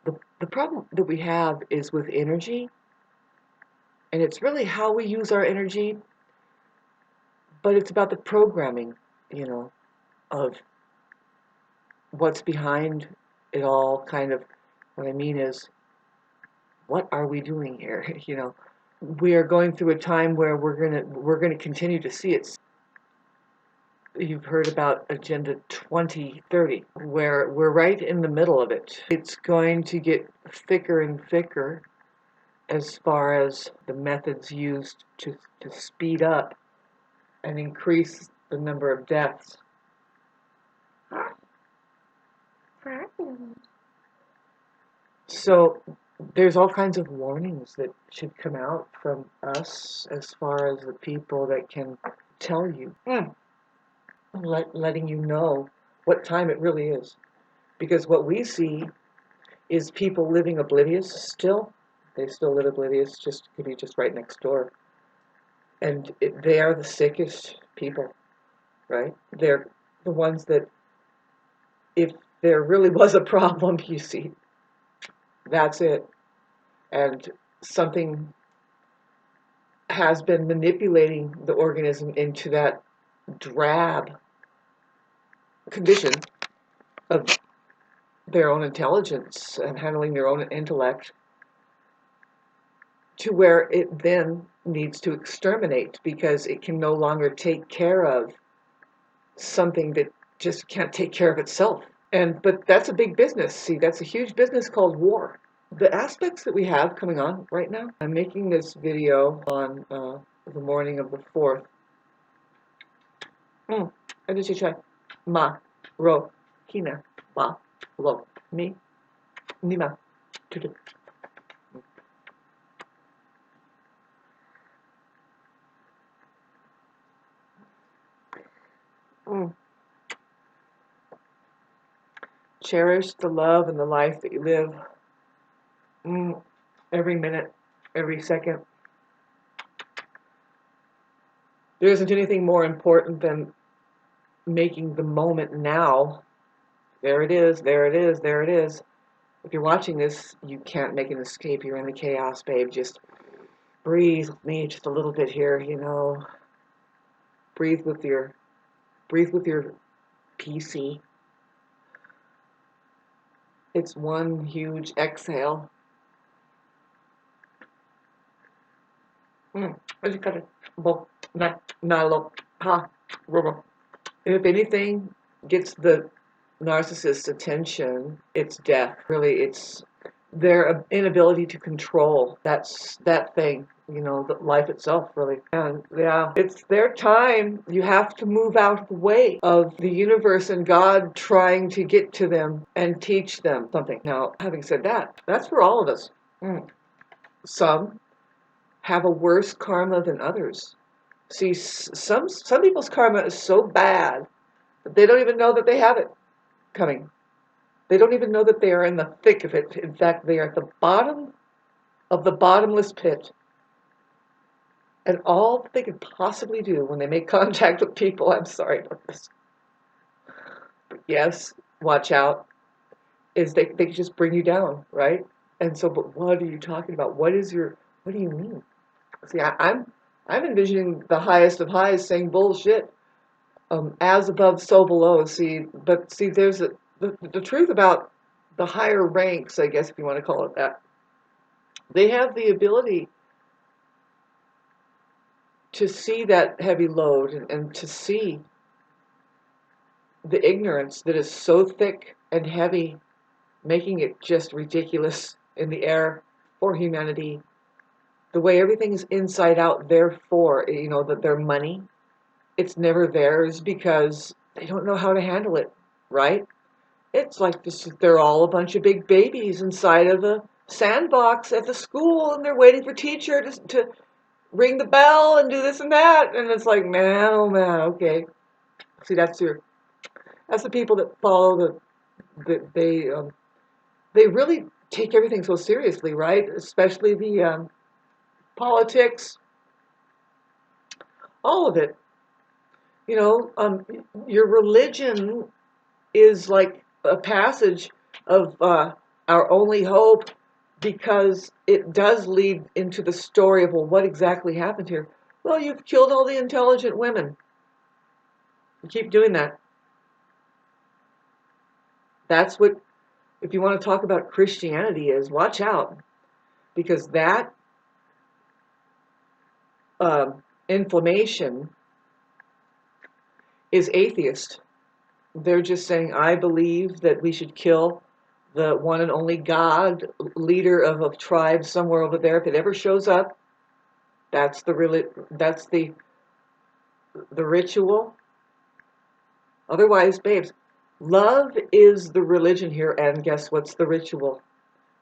The problem that we have is with energy, and it's really how we use our energy, but it's about the programming, you know, of what's behind it all. Kind of what I mean is, what are we doing here? You know, we are going through a time where we're gonna continue to see it. You've heard about Agenda 2030, where we're right in the middle of it. It's going to get thicker and thicker as far as the methods used to speed up and increase the number of deaths. So there's all kinds of warnings that should come out from us as far as the people that can tell you, letting you know what time it really is. Because what we see is people living oblivious still. They still live oblivious, just could be just right next door. And they are the sickest people, right? They're the ones that, if there really was a problem, you see, that's it. And something has been manipulating the organism into that drab condition of their own intelligence and handling their own intellect, to where it then needs to exterminate because it can no longer take care of something that just can't take care of itself. But that's a big business. See, that's a huge business called war. The aspects that we have coming on right now, I'm making this video on the morning of the 4th. I just try. Ma, ro, hina, ba, lo, mi, nima, tutu. Cherish the love and the life that you live. Every minute, every second. There isn't anything more important than making the moment now. There it is, there it is, there it is. If you're watching this, you can't make an escape. You're in the chaos, babe. Just breathe with me just a little bit here, you know. Breathe with your PC. It's one huge exhale. If anything gets the narcissist's attention, it's death. Really, it's their inability to control that thing, you know, the life itself, really. And yeah, it's their time. You have to move out of the way of the universe and God trying to get to them and teach them something. Now, having said that, that's for all of us. Some have a worse karma than others. See, some people's karma is so bad that they don't even know that they have it coming. They don't even know that they are in the thick of it. In fact, they are at the bottom of the bottomless pit. And all that they could possibly do when they make contact with people, I'm sorry about this, but yes, watch out, is they can just bring you down, right? And so, but what are you talking about? What do you mean? See, I'm envisioning the highest of highs saying bullshit. As above, so below. See, there's the truth about the higher ranks, I guess, if you want to call it that. They have the ability to see that heavy load and to see the ignorance that is so thick and heavy, making it just ridiculous in the air for humanity. The way everything is inside out, therefore, you know, that their money, it's never theirs because they don't know how to handle it, right? It's like this, they're all a bunch of big babies inside of a sandbox at the school, and they're waiting for teacher to ring the bell and do this and that, and it's like, man, oh man, okay. See, that's the people that follow they really take everything so seriously, right? Especially the politics, all of it. You know, your religion is like a passage of our only hope, because it does lead into the story of, well, what exactly happened here? Well, you've killed all the intelligent women. You keep doing that. That's what, if you want to talk about Christianity, is watch out, because that inflammation is atheist. They're just saying, I believe that we should kill the one and only God, leader of a tribe somewhere over there. If it ever shows up, that's the ritual. Otherwise, babes, love is the religion here, and guess what's the ritual?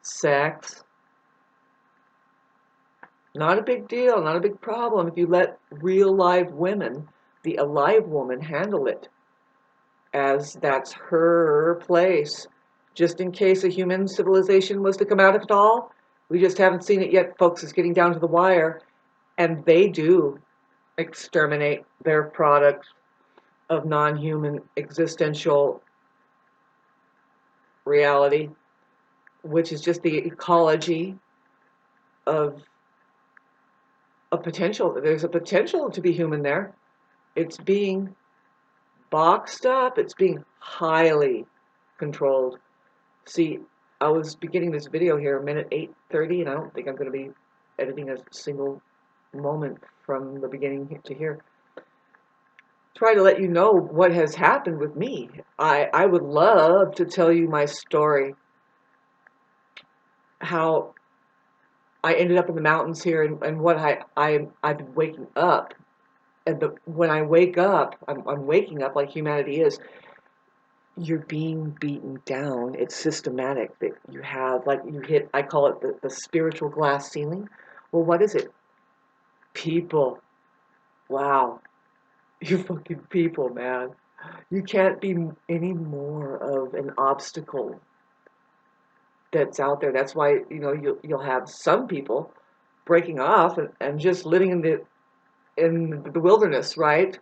Sex. Not a big deal, not a big problem if you let real live women, the alive woman, handle it, as that's her place. Just in case a human civilization was to come out of it all, we just haven't seen it yet, folks. It's getting down to the wire, and they do exterminate their products of non-human existential reality, which is just the ecology of a potential. There's a potential to be human there. It's being boxed up. It's being highly controlled. See, I was beginning this video here, minute 8:30, and I don't think I'm going to be editing a single moment from the beginning to here. Try to let you know what has happened with me. I would love to tell you my story, how I ended up in the mountains here, and what I've been waking up. And when I wake up, I'm waking up like humanity is. You're being beaten down. It's systematic that you have, like you hit, I call it the spiritual glass ceiling. Well, what is it? People. Wow. You fucking people, man. You can't be any more of an obstacle that's out there. That's why, you'll have some people breaking off and just living in the wilderness, right?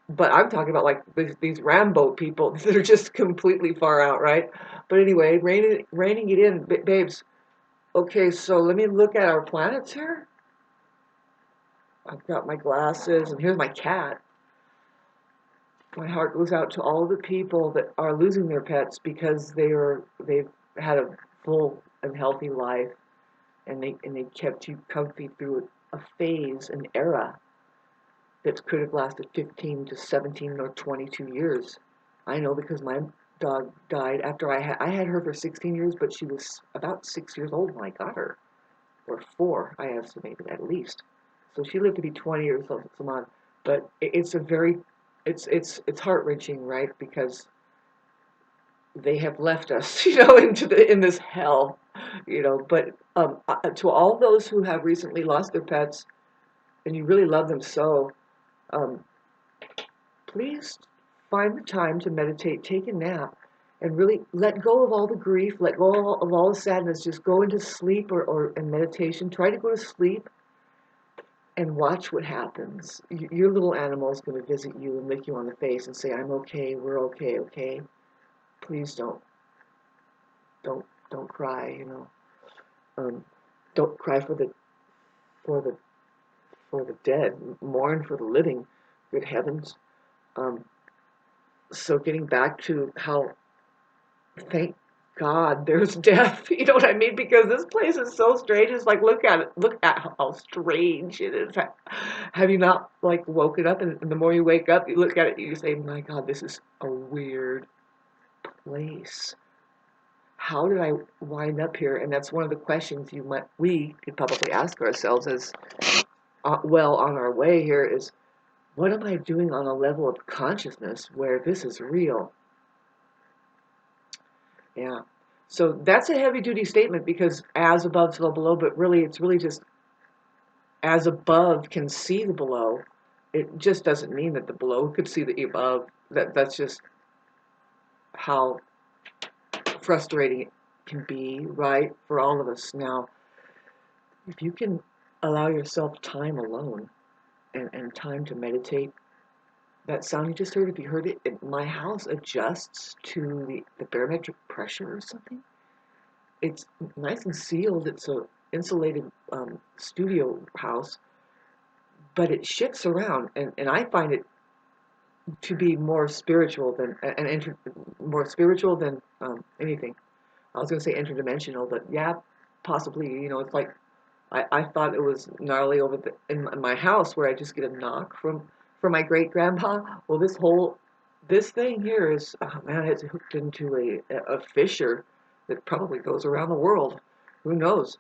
But I'm talking about like these Rambo people that are just completely far out, right? But anyway, reining it in, babes. Okay, so let me look at our planets here. I've got my glasses, and here's my cat. My heart goes out to all the people that are losing their pets because they've had a full and healthy life, and they kept you comfy through a phase, an era that could have lasted 15 to 17 or 22 years. I know, because my dog died after I had her for 16 years, but she was about 6 years old when I got her, or 4, I estimated at least. So she lived to be 20 years old, some odd. But it's a very, it's heart-wrenching, right? Because they have left us, in this hell, But to all those who have recently lost their pets, and you really love them so, please find the time to meditate, take a nap, and really let go of all the grief, let go of all the sadness. Just go into sleep or in meditation. Try to go to sleep and watch what happens. Your little animal is going to visit you and lick you on the face and say, "I'm okay, we're okay, okay? Please don't cry, Don't cry for the for the dead. Mourn for the living. Good heavens." So getting back to how, thank God there's death, you know what I mean? Because this place is so strange. It's like, look at it. Look at how strange it is. Have you not, like, woken up, and the more you wake up, you look at it, you say, my God, this is a weird place. How did I wind up here? And that's one of the questions we could probably ask ourselves as, well, on our way here is, what am I doing on a level of consciousness where this is real? Yeah. So that's a heavy duty statement, because as above, so below, but really it's really just as above can see the below. It just doesn't mean that the below could see the above. That's just how frustrating it can be, right, for all of us. Now, if you can allow yourself time alone and time to meditate, that sound you just heard, if you heard it, my house adjusts to the barometric pressure or something. it's nice and sealed. It's a insulated studio house, but it shifts around, and I find it to be more spiritual than more spiritual than anything. I was going to say interdimensional, but yeah, possibly. You know, it's like I thought it was gnarly over in my house where I just get a knock from my great grandpa. Well, this thing here is, oh man, it's hooked into a fissure that probably goes around the world. Who knows?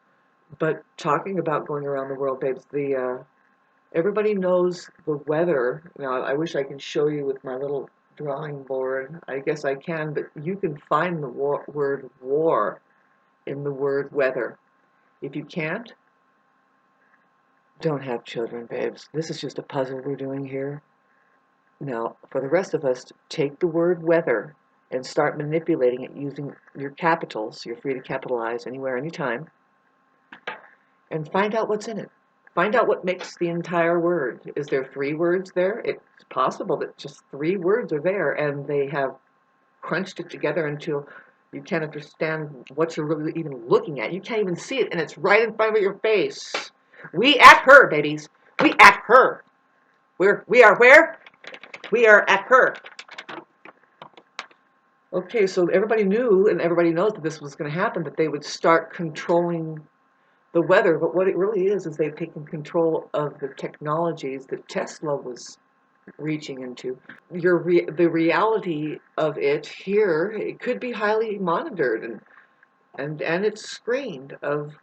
But talking about going around the world, babes, the everybody knows the weather. Now, I wish I could show you with my little drawing board. I guess I can, but you can find the word war in the word weather. If you can't, don't have children, babes. This is just a puzzle we're doing here. Now, for the rest of us, take the word weather and start manipulating it using your capitals. You're free to capitalize anywhere, anytime. And find out what's in it. Find out what makes the entire word. Is there 3 words there? It's possible that just 3 words are there, and they have crunched it together until you can't understand what you're really even looking at. You can't even see it, and it's right in front of your face. We at her, babies. We at her. We are where? We are at her. Okay, so everybody knew, and everybody knows that this was going to happen, that they would start controlling the weather. But what it really is they've taken control of the technologies that Tesla was reaching into. The reality of it here, it could be highly monitored, and it's screened of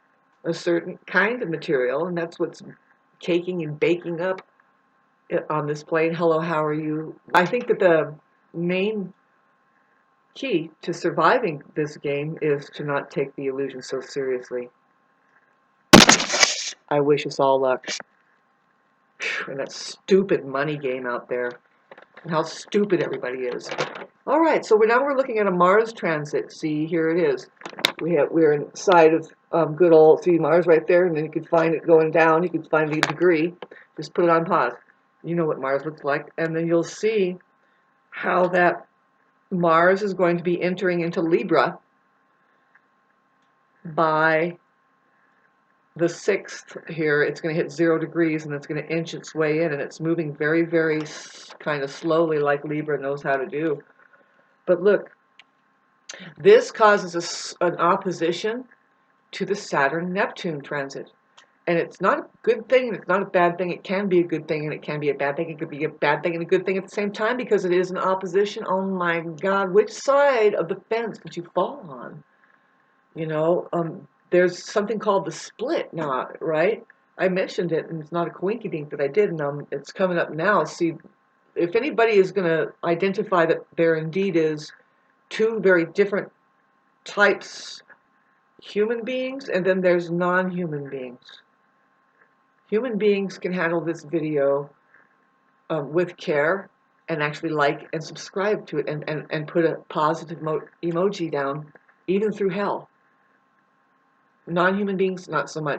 a certain kind of material, and that's what's caking and baking up on this plane. Hello, how are you? I think that the main key to surviving this game is to not take the illusion so seriously. I wish us all luck. And that stupid money game out there, and how stupid everybody is. All right, so now we're looking at a Mars transit. See, here it is. We're inside of good old, see Mars right there, and then you can find it going down. You can find the degree. Just put it on pause. You know what Mars looks like, and then you'll see how that Mars is going to be entering into Libra by the 6th here. It's going to hit 0 degrees, and it's going to inch its way in, and it's moving very, very kind of slowly, like Libra knows how to do. But look, this causes an opposition to the Saturn-Neptune transit. And it's not a good thing, and it's not a bad thing. It can be a good thing, and it can be a bad thing. It could be a bad thing and a good thing at the same time, because it is an opposition. Oh my God, which side of the fence would you fall on? You know, there's something called the split now, right? I mentioned it, and it's not a coinkydink that I did, and it's coming up now. See, if anybody is going to identify that there indeed is 2 very different types, human beings, and then there's non-human beings. Human beings can handle this video with care and actually like and subscribe to it and put a positive emoji down, even through hell. Non-human beings, not so much.